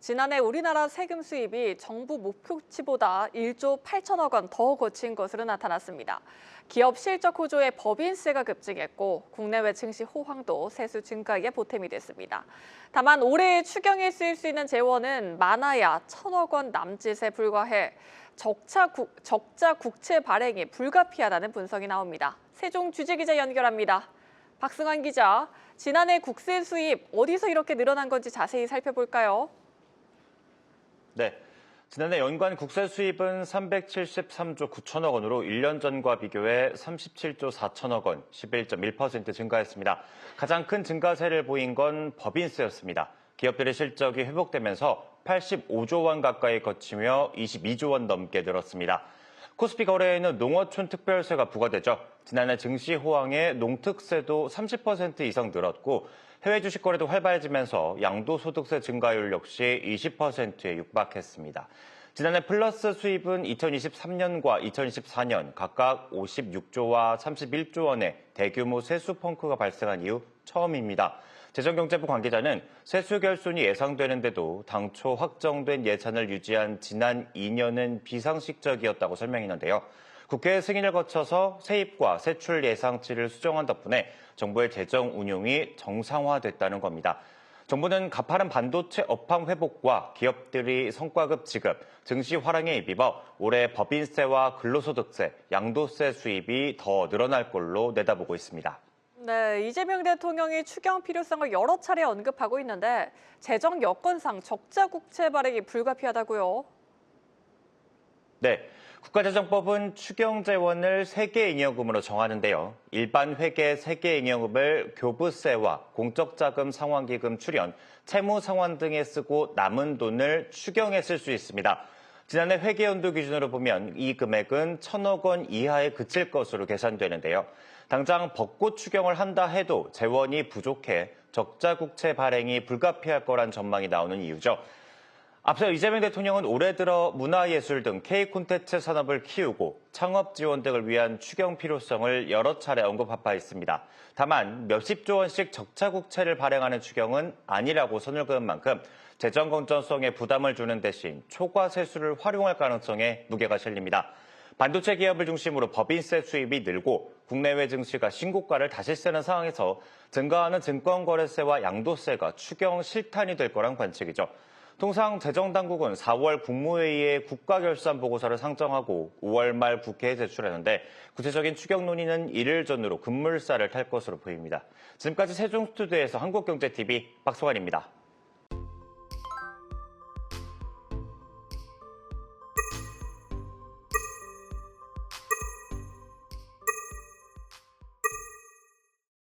지난해 우리나라 세금 수입이 정부 목표치보다 1조 8천억 원 더 거친 것으로 나타났습니다. 기업 실적 호조에 법인세가 급증했고 국내외 증시 호황도 세수 증가에 보탬이 됐습니다. 다만 올해 추경에 쓰일 수 있는 재원은 많아야 1천억 원 남짓에 불과해 적자 국채 발행이 불가피하다는 분석이 나옵니다. 세종 주재기자 연결합니다. 박승환 기자, 지난해 국세 수입 어디서 이렇게 늘어난 건지 자세히 살펴볼까요? 네, 지난해 연간 국세 수입은 373조 9천억 원으로 1년 전과 비교해 37조 4천억 원, 11.1% 증가했습니다. 가장 큰 증가세를 보인 건 법인세였습니다. 기업들의 실적이 회복되면서 85조 원 가까이 거치며 22조 원 넘게 늘었습니다. 코스피 거래에는 농어촌 특별세가 부과되죠. 지난해 증시 호황에 농특세도 30% 이상 늘었고 해외 주식 거래도 활발해지면서 양도소득세 증가율 역시 20%에 육박했습니다. 지난해 플러스 수입은 2023년과 2024년 각각 56조와 31조 원의 대규모 세수 펑크가 발생한 이후 처음입니다. 재정경제부 관계자는 세수 결손이 예상되는데도 당초 확정된 예산을 유지한 지난 2년은 비상식적이었다고 설명했는데요. 국회 승인을 거쳐서 세입과 세출 예상치를 수정한 덕분에 정부의 재정 운용이 정상화됐다는 겁니다. 정부는 가파른 반도체 업황 회복과 기업들이 성과급 지급, 증시 활황에 입입어 올해 법인세와 근로소득세, 양도세 수입이 더 늘어날 걸로 내다보고 있습니다. 네, 이재명 대통령이 추경 필요성을 여러 차례 언급하고 있는데 재정 여건상 적자 국채 발행이 불가피하다고요? 네, 국가재정법은 추경 재원을 세계잉여금으로 정하는데요. 일반 회계 세계잉여금을 교부세와 공적자금 상환기금 출연, 채무상환 등에 쓰고 남은 돈을 추경에 쓸 수 있습니다. 지난해 회계연도 기준으로 보면 이 금액은 1천억 원 이하에 그칠 것으로 계산되는데요. 당장 벚꽃 추경을 한다 해도 재원이 부족해 적자 국채 발행이 불가피할 거란 전망이 나오는 이유죠. 앞서 이재명 대통령은 올해 들어 문화예술 등 K 콘텐츠 산업을 키우고 창업 지원 등을 위한 추경 필요성을 여러 차례 언급한 바 있습니다. 다만 몇십조 원씩 적자 국채를 발행하는 추경은 아니라고 선을 그은 만큼 재정 건전성에 부담을 주는 대신 초과 세수를 활용할 가능성에 무게가 실립니다. 반도체 기업을 중심으로 법인세 수입이 늘고 국내외 증시가 신고가를 다시 세는 상황에서 증가하는 증권거래세와 양도세가 추경 실탄이 될 거란 관측이죠. 통상 재정당국은 4월 국무회의에 국가결산보고서를 상정하고 5월 말 국회에 제출하는데 구체적인 추경 논의는 이를 전후로 급물살을 탈 것으로 보입니다. 지금까지 세종스튜디오에서 한국경제TV 박소환입니다.